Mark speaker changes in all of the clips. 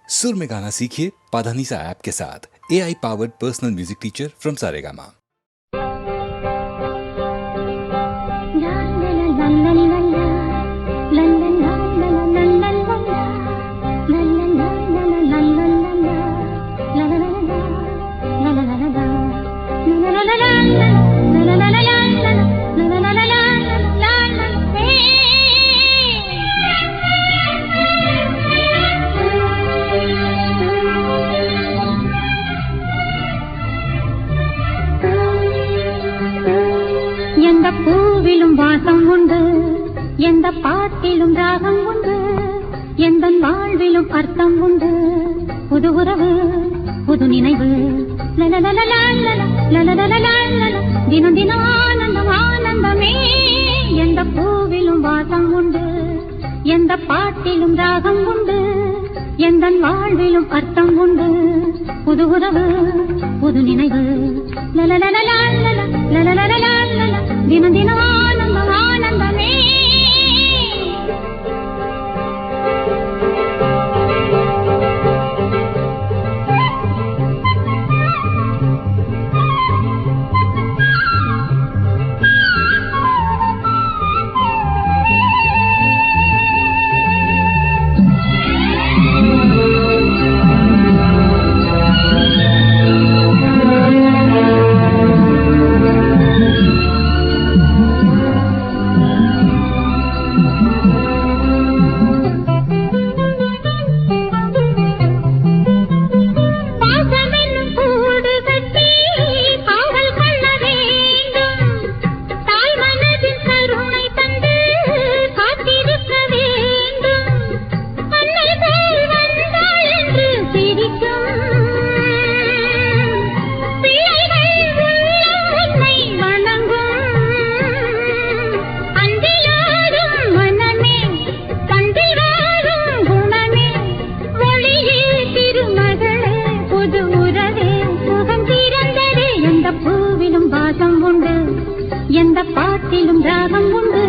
Speaker 1: सुर में गाना सीखिए पाधानीसा ऐप के साथ। AI powered personal music teacher from Saregama.
Speaker 2: பூவிலும் வாசம் உண்டு, எந்த பாட்டிலும் ராகம் உண்டு, எந்த வாழ்விலும் அர்த்தம் உண்டு. புது உறவு புது நினைவு, தினம் தினம் ஆனந்தம் ஆனந்தமே. எந்த பூவிலும் வாசம் உண்டு, எந்த பாட்டிலும் ராகம் உண்டு, எந்த வாழ்விலும் அர்த்தம் உண்டு. புது உறவு புது நினைவு, தினம் தினம் ஆனந்தம் ஆனந்தமே. எந்த பாட்டிலும் ராகம் உண்டு,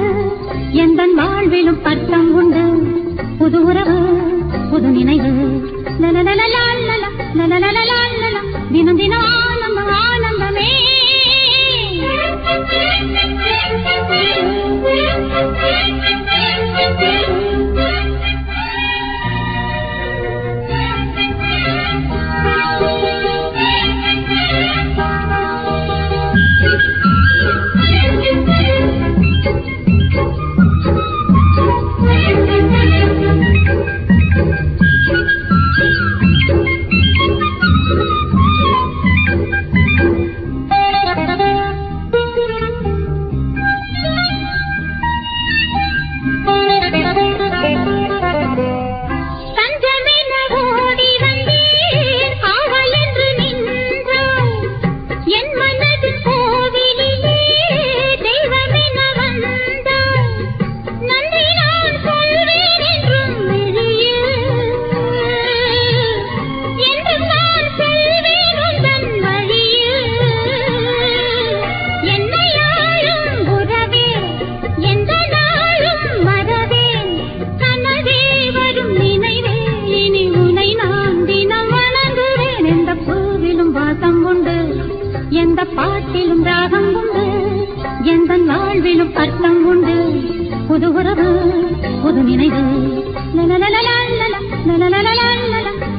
Speaker 2: எந்த வாழ்விலும் அர்த்தம் உண்டு. புது உறவு புது நினைவு, தினம் தினம் ஆனந்தம் ஆனந்தமே. எந்த பாட்டிலும் ராகம் உண்டு, எந்த வாழ்விலும் அர்த்தம் உண்டு. புது உறவு புது நினைவு,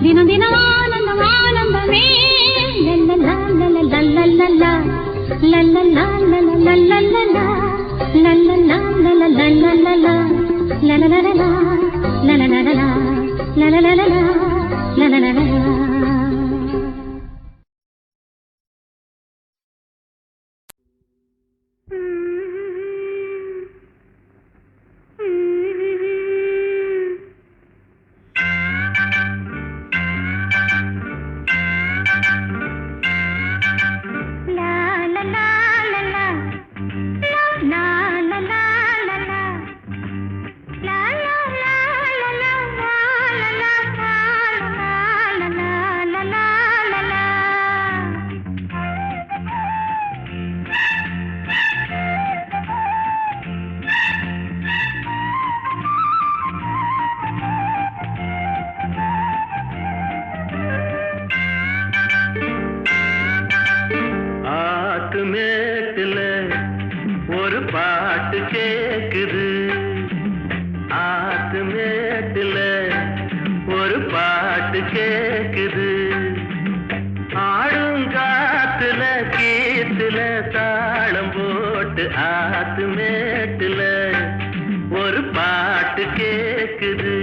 Speaker 2: தினம் தினம் ஆனந்தம் ஆனந்தமே. La la la la la la la la la la.
Speaker 3: கேக்குது ஆடும் காத்துல கீத்துல தாளம் போட்டு ஆத்து மேட்டுல ஒரு பாட்டு கேக்குது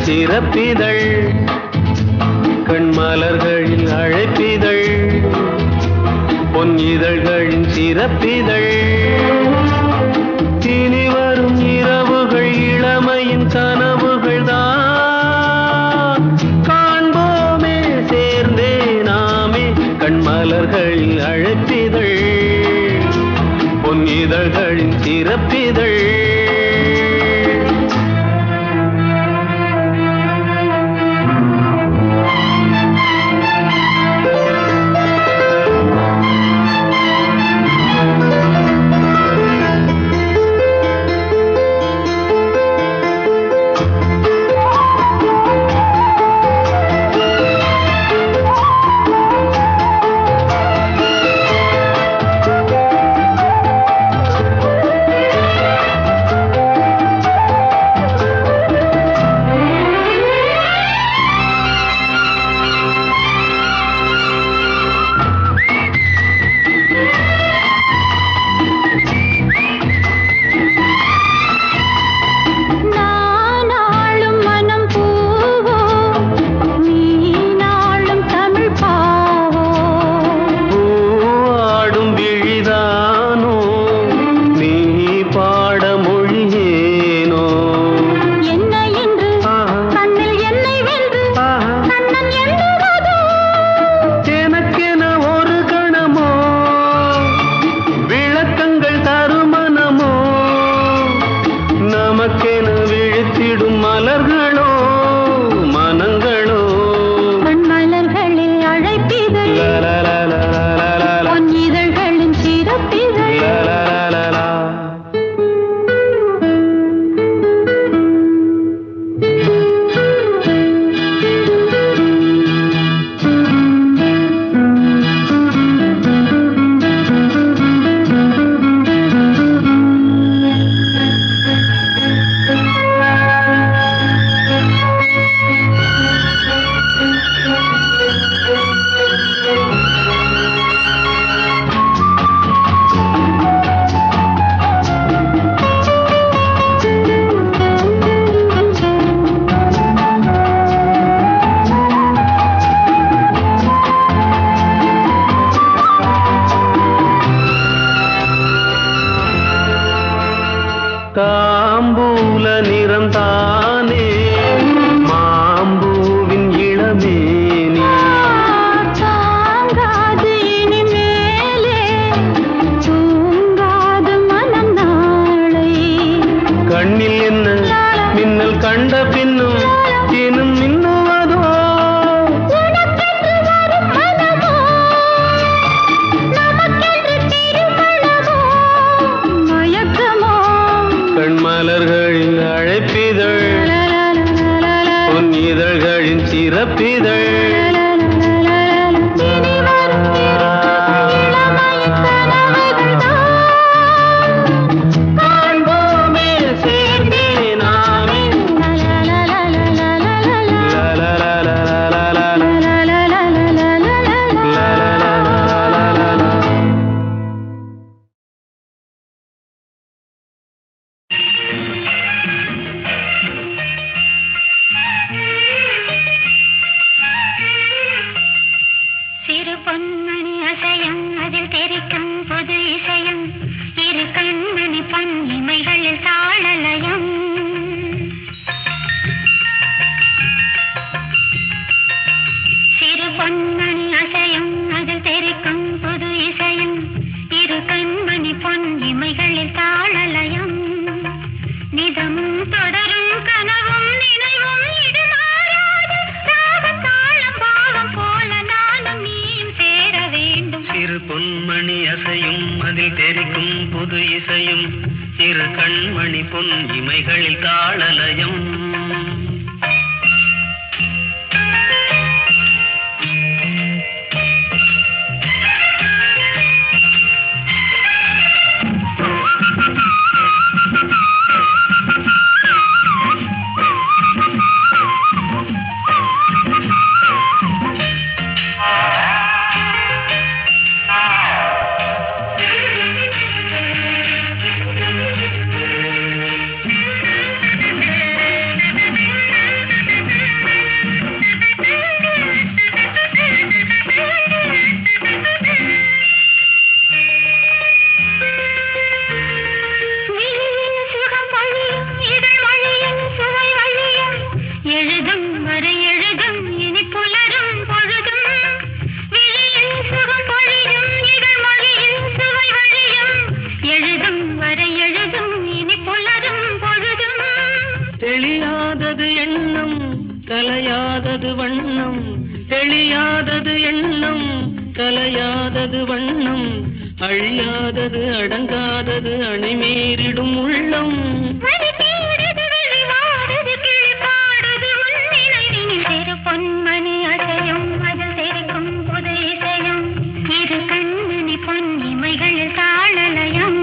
Speaker 4: சிறப்பிதழ் கண்மலர்களின் அழைப்பிதழ் பொன் இதழ்களின் சிறப்பிதழ் இனி வரும் இரவுகள் இளமையின் கனவுகள் தான் காண்போமே சேர்ந்தே நாமே கண்மலர்களின் அழைப்பிதழ் பொன் இதழ்களின் சிறப்பிதழ் பொன் இமைகளில் தாளலயம். தெளியாதது எண்ணம் கலையாதது வண்ணம், தெளியாதது எண்ணம் கலையாதது வண்ணம், அழியாதது அடங்காதது அணைமீறிடும் உள்ளம்.
Speaker 2: பொன்மணி அசையும் அதில் தெரிக்கும் புது இசையும், இரு கண்மணி பொன் இமைகளில் தாளலயம்.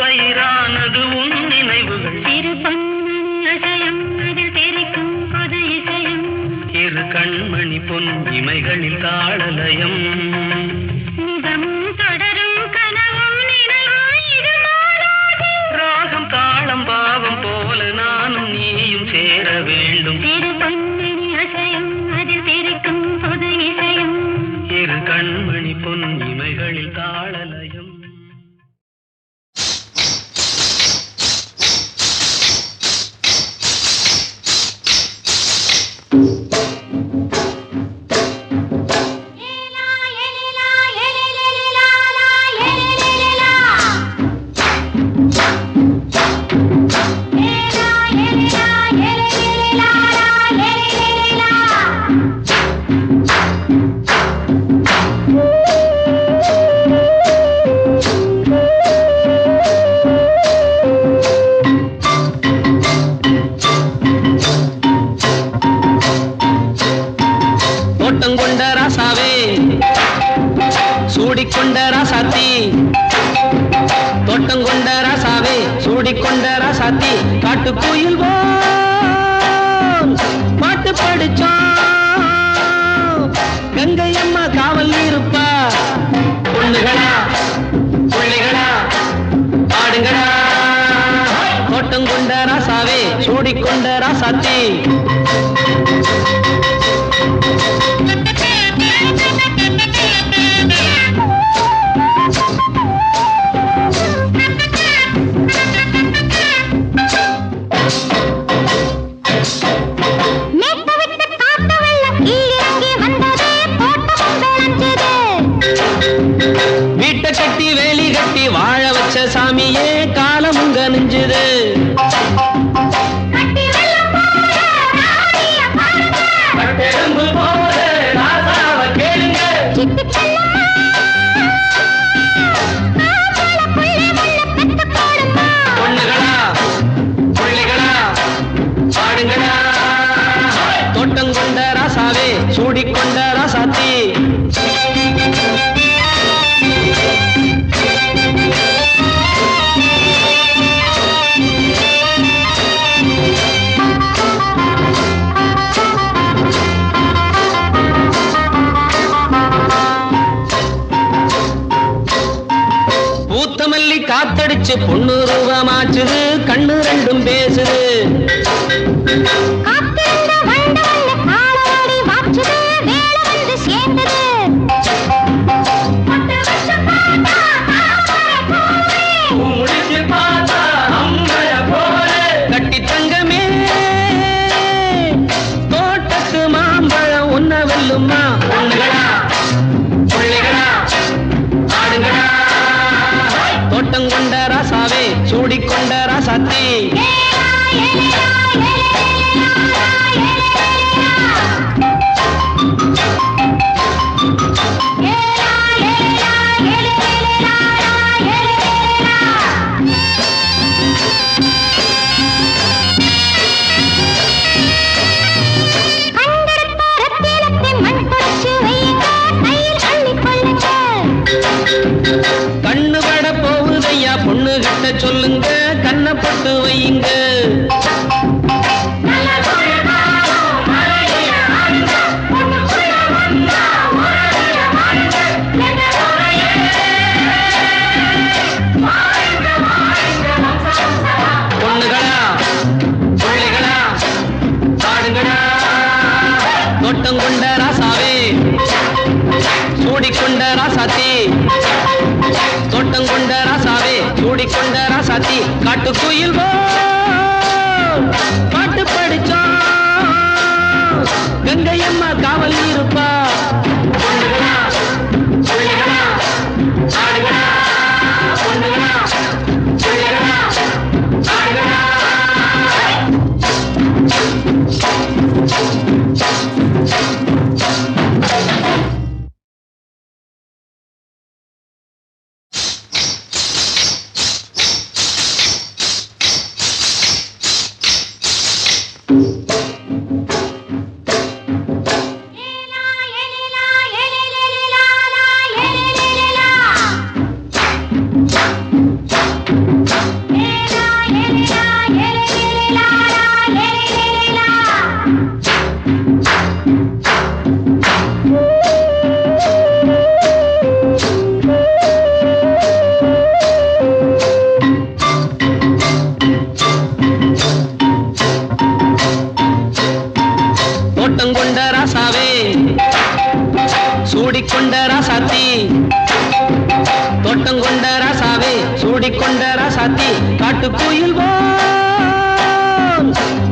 Speaker 4: பயிரானது உன் நினைவுகள்,
Speaker 2: இரு பொன்மணி அசையும் அதில் தெரிக்கும் புது இசையும்,
Speaker 4: இரு கண்மணி பொன் இமைகளில் தாளலயம்.
Speaker 2: நிதமும் தொடரும் கனவும் நினைவும் இது மாறாது.
Speaker 4: ராகம் தாளம் பாவம் போல நானும் நீயும் சேர வேண்டும்.
Speaker 2: இரு பொன்மணி அசையும் அதில் தெரிக்கும் புது இசையும்,
Speaker 4: இரு கண்மணி பொன் இமைகளில் தாளலயம். தோட்டங்கொண்ட ராசாவே சூடிக்கொண்ட ராசாத்தி, தோட்டங்கொண்ட ராசாவே சூடிக்கொண்ட ராசாத்தி, காட்டுக்குயில் பாட்டு படிச்சோம். கங்கை அம்மா காவல் இருப்பா, பொண்ணுகளா பிள்ளைகளா ஆடுங்களா. தோட்டங்கொண்ட ராசாவே சூடிக்கொண்ட ராசாத்தி, வீட்டை கட்டி வேலி கட்டி வாழ வச்ச சாமியே காலமுங்க நெஞ்சுது. பொண்ணுகளா காத்தடிச்சு பொண்ணு ரூபமாச்சுது கண்ணு ரெண்டும் பேசுது
Speaker 2: காத்திருந்த வண்டு வந்து காலவாடி வாச்சுது வேலை வந்து சேர்ந்தது
Speaker 4: கட்டி தங்கமே தோட்டத்து மாம்பழம் உன்ன வெல்லுமா பொண்ணுகளா பிள்ளைகளா ஆடுங்களா தோட்டம் கொண்ட ராசாவே சூடிக்கொண்ட ராசாத்தி கண்ணு பட போகுதையா பொண்ணு கிட்ட சொல்லுங்க கண்ணை பட்டு வையுங்க பொண்ணுகளா பிள்ளைகளா ஆடுங்களா தோட்டம் கொண்ட ராசாவே சூடிக்கொண்ட ராசாத்தி தோட்டம் கொண்ட ராசாவே சூடிக்கொண்ட ராசாத்தி காட்டுக்குயில் பாட்டு படிச்சோம் கங்கையம்மா காவல் இருப்பா பொண்ணுகளா பிள்ளைகளா ஆடுகளா பொண்ணுகளா பிள்ளைகளா ஆடுகளா தோட்டம் கொண்ட ராசாவே சூடிக்கொண்ட ராசாத்தி தோட்டம் கொண்ட ராசாவே சூடிக்கொண்ட ராசாத்தி காட்டுக்குயில்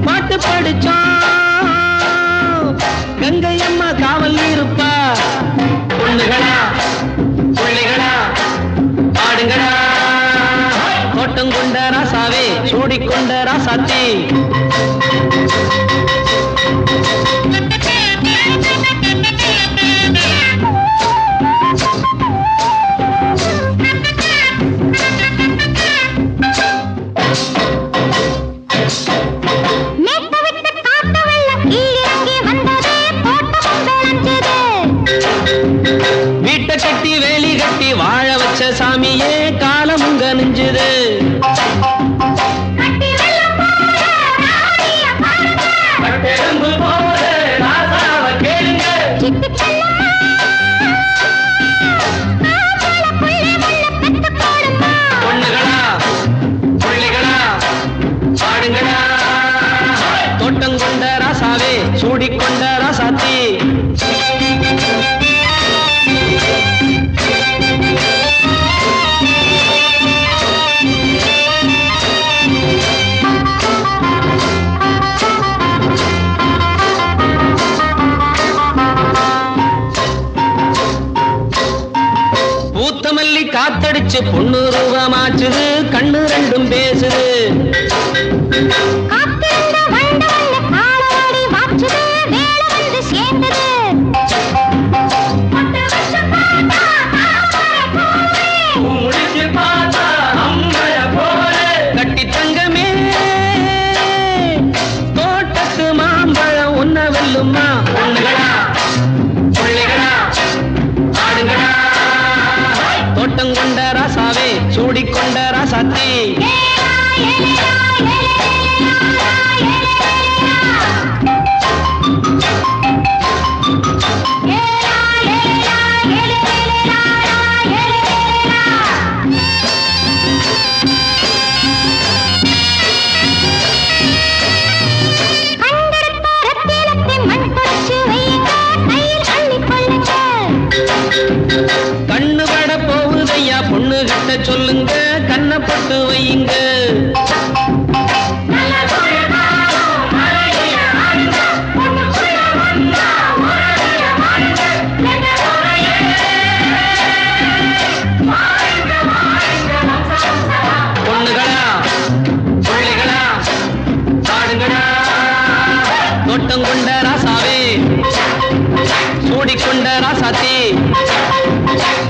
Speaker 4: பாட்டு படிச்சோம் கங்கையம்மா காவல் இருப்பா பொண்ணுகளா பிள்ளைகளா ஆடுங்களா தோட்டம் கொண்ட ராசாவே சூடிக்கொண்ட ராசாத்தி வீட்டை கட்டி வேலி கட்டி வாழ வச்ச சாமியே காலமுங்க நெஞ்சுது பொண்ணுகளா பிள்ளைகளா ஆடுங்களா தோட்டம் கொண்ட ராசாவே சூடிக்கொண்ட ராசாத்தி பூத்தமல்லி காத்தடிச்சு பொண்ணு ரூபமாச்சுது கண்ணு ரெண்டும் பேசுது கட்டி தங்கமே தோட்டத்து மாம்பழம் உன்ன வெல்லுமா பொண்ணுகளா பிள்ளைகளா ஆடுங்களா தோட்டம் கொண்ட ராசாவே சூடிக்கொண்ட ராசாத்தி போட்டு வையுங்க. பொண்ணுகளா பிள்ளைகளா பாடுங்களா, தோட்டம் கொண்ட ராசாவே சூடிக்கொண்ட ராசாத்தி,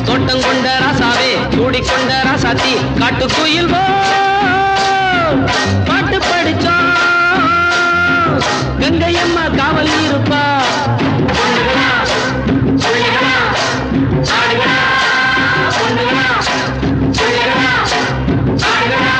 Speaker 4: தோட்டம் கொண்ட ராசாவே சூடிக்கொண்ட ராசாத்தி, காட்டுக்குயில் பாட்டு படிச்சோம் கங்கையம்மா காவல் இருப்பா. பொண்ணுகளா பிள்ளைகளா பாடுங்களா, பொண்ணுகளா பிள்ளைகளா பாடுங்களா.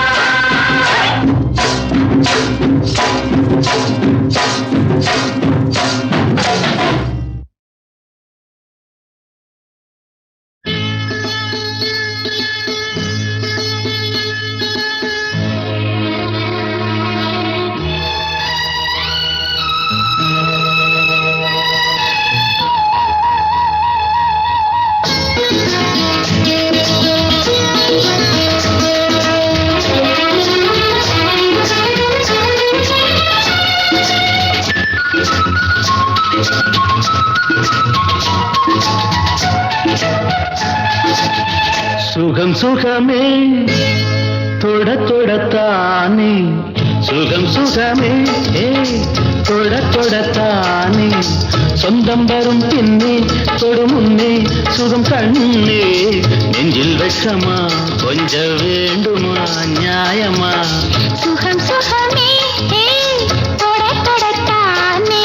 Speaker 3: சுகம் சுகமே தொட தொடத்தானே, சுகம் சுகமே தொட தொடத்தானே, சொந்தம் வரும் பின்னே தொடு முன்னே சுகம் கண்ணே, நெஞ்சில் வெட்கமா கொஞ்சம் வேண்டுமா நியாயமா.
Speaker 2: சுகம் சுகமே தொட தொடத்தானே,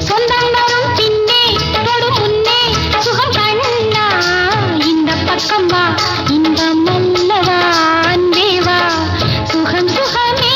Speaker 2: சொந்தம் வரும் பின்னே தொடு முன்னே சுகம் கண்ணா, இந்த பக்கம் வா இன்பம் அல்லவா அன்பே வா, சுகம் சுகமே.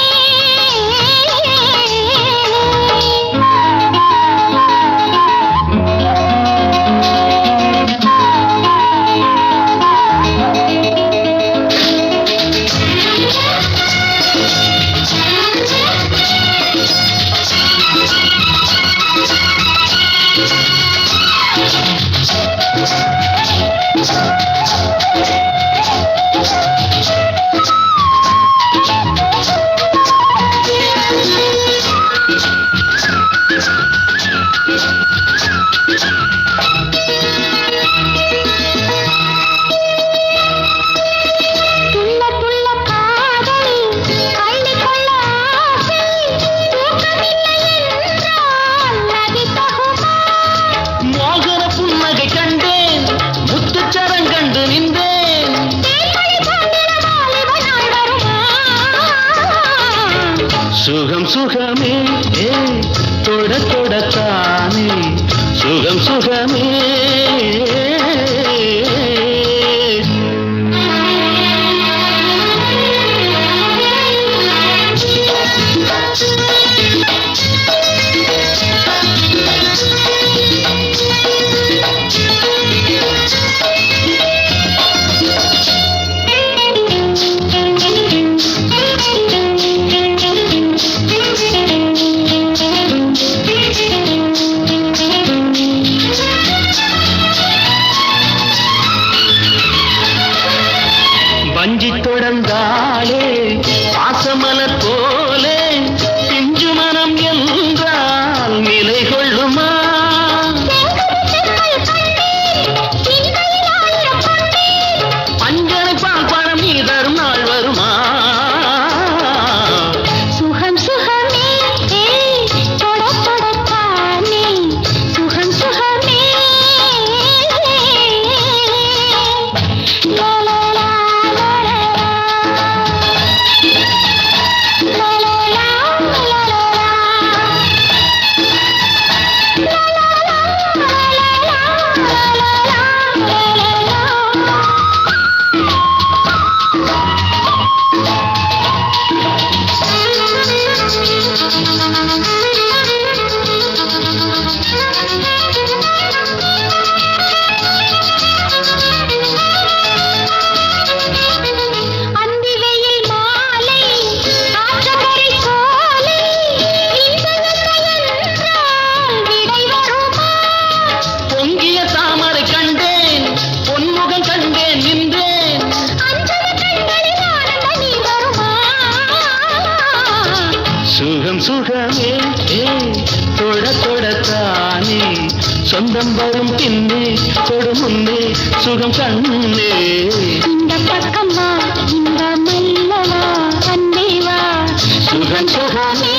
Speaker 3: சுகமே தொட தொடத்தானே சொந்தம் வரும் பின்னே தொடு முன்னே சுகம் கண்ணே
Speaker 2: இந்த பக்கம்மா இந்த மெல்லவா அன்னேவா
Speaker 3: சுகம் சுகமே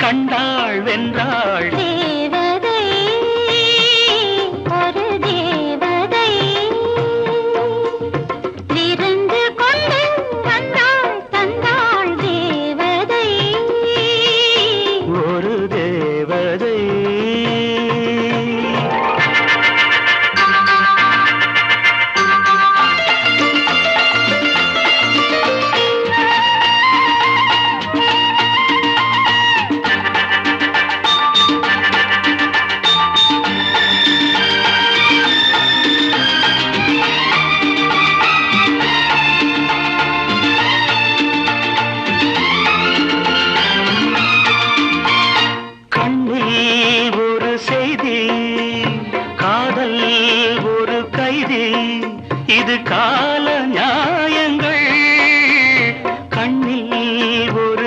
Speaker 5: கண்டாள் வென்றாள்
Speaker 2: தேவதை ஒரு தேவதை விருந்து கொண்டு வந்தாள் தந்தாள் தேவதை
Speaker 5: ஒரு தேவதை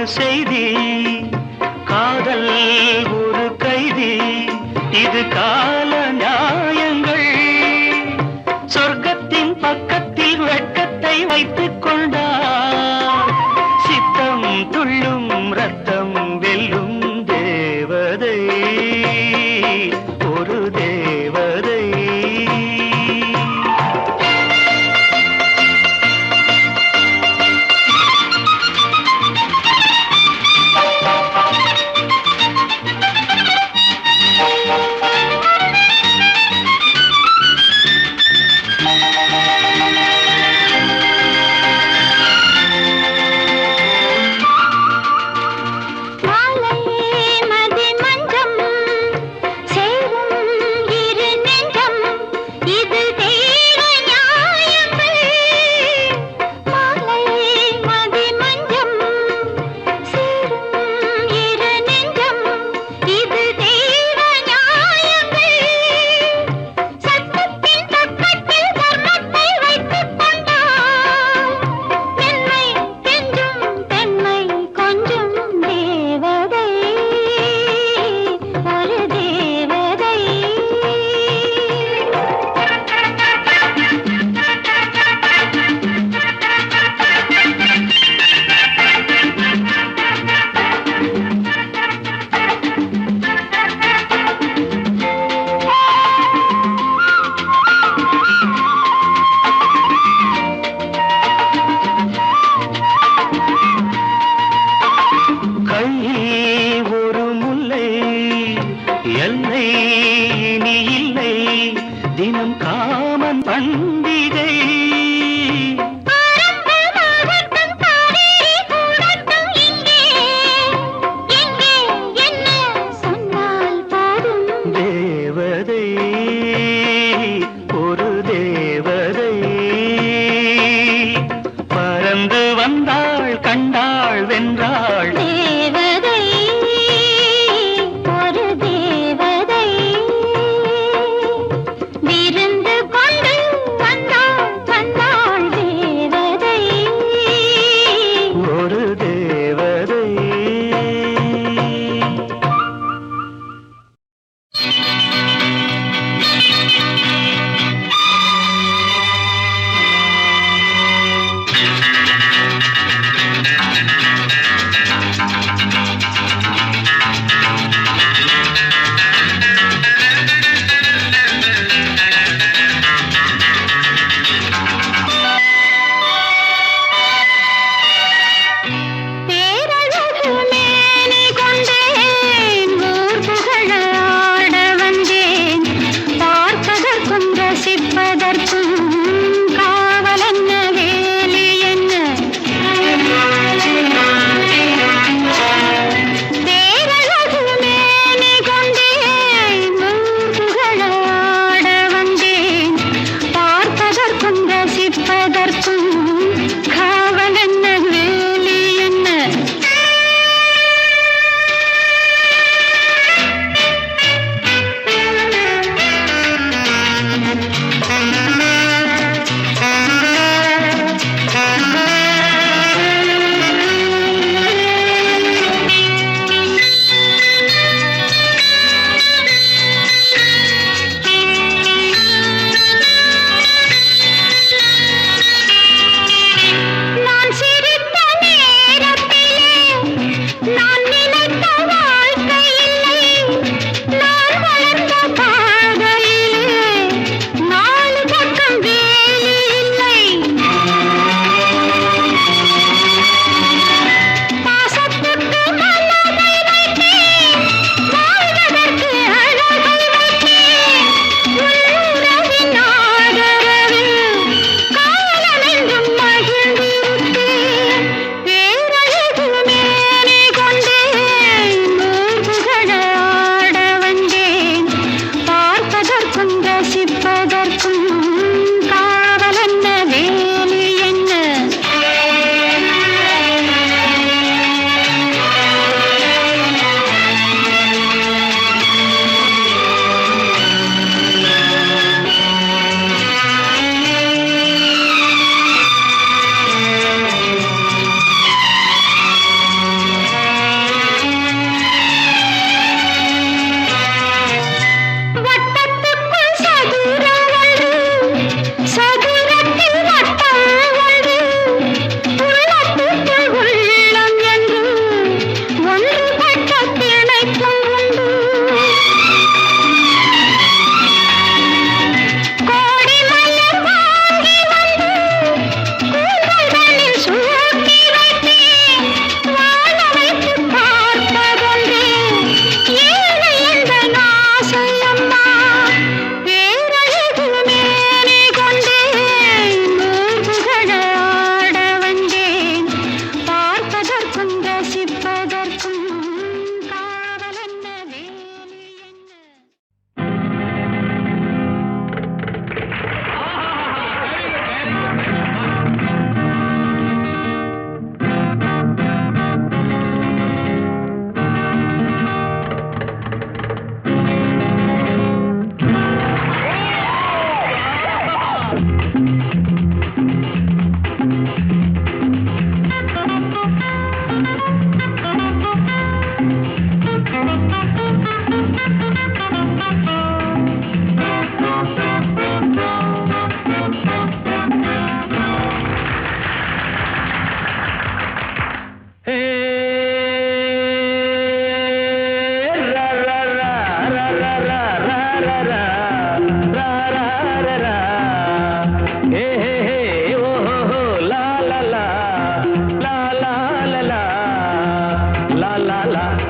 Speaker 5: செய்தி காதல் ஒரு கைதி இது கால நியாயங்கள் சொர்க்கத்தின் பக்கத்தில் வெட்கத்தை வைத்துக் கொண்டார் சித்தம் துள்ளும் ரத்தம் வெல்லும் தேவதை ஒரு தேவதை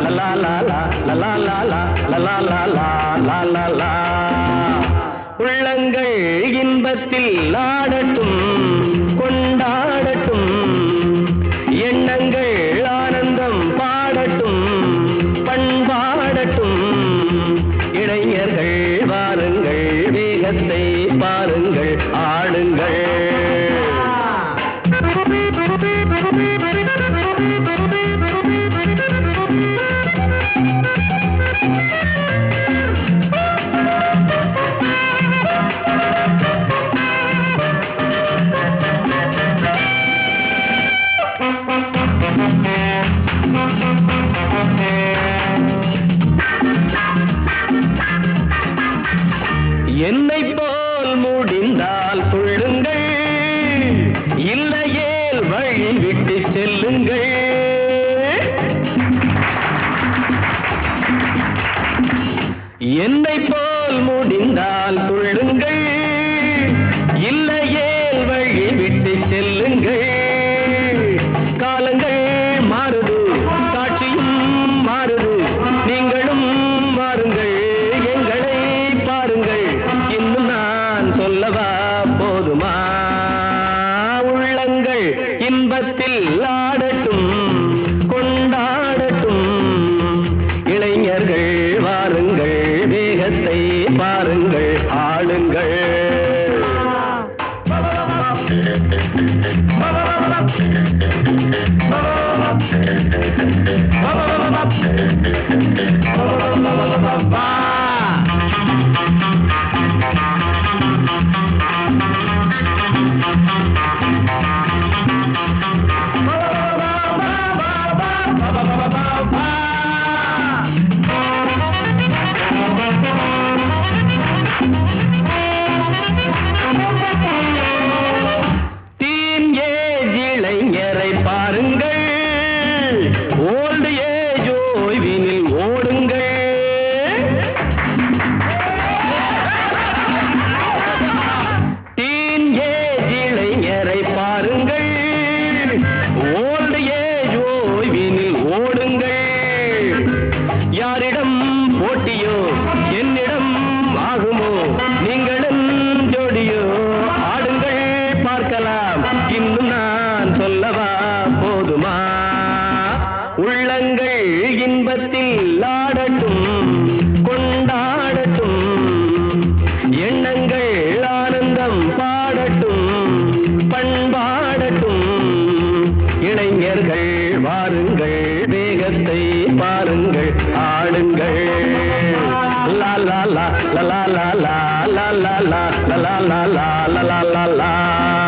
Speaker 4: லலா லாலா லலா லாலா லலா லாலா லாலா லா. உள்ளங்கள் இன்பத்தில் ஆடட்டும் கொண்டாடட்டும், எண்ணங்கள் ஆனந்தம் பாடட்டும் பண்பாடட்டும். இளைஞர்கள் வாருங்கள், வேகத்தை பாருங்கள், ஆடுங்கள். என்னை போல் முடிந்தால் சொல்லுங்கள், இல்லையேல் வழி விட்டு செல்லுங்கள். என்னை போல் முடிந்தால் சொல்லுங்கள், இல்லையேல் வழி விட்டு செல்லுங்கள். காலங்கள் மாறுது, காட்சியும் மாறுது, நீங்களும் மாறுங்கள், எங்களை பாருங்கள். இன்னும் நான் சொல்லவா போதுமா? உள்ளங்கள் இன்பத்தில் ஆடட்டும் கொண்டாடட்டும், இளைஞர்கள் வாருங்கள், வேகத்தை பாருங்கள், ஆளுங்கள். டீன் ஏஜ் இளைஞரை பாருங்கள், ஓல்டு ஏஜ் ஓய்வினில் ஓடுங்கள். டீன் ஏஜ் இளைஞரை பாருங்கள், ஓல்டு ஏஜ் ஓய்வினில் ஓடுங்கள். யாரிடம் போட்டியோ என்னிடம் ஆகுமோ, நீங்களும் ஜோடியோ, ஆடுங்கள் பார்க்கலாம். இன்னும் நான் சொல்லவா போதுமா? உள்ளங்கள் இன்பத்தில் ஆடட்டும் கொண்டாடட்டும், எண்ணங்கள் ஆனந்தம் பாடட்டும் பண்பாடட்டும். இளைஞர்கள் வாருங்கள், வேகத்தை பாருங்கள், ஆடுங்கள். லா லா லா லா லா லா லா லா லா லா லா லா லா லா லா லா.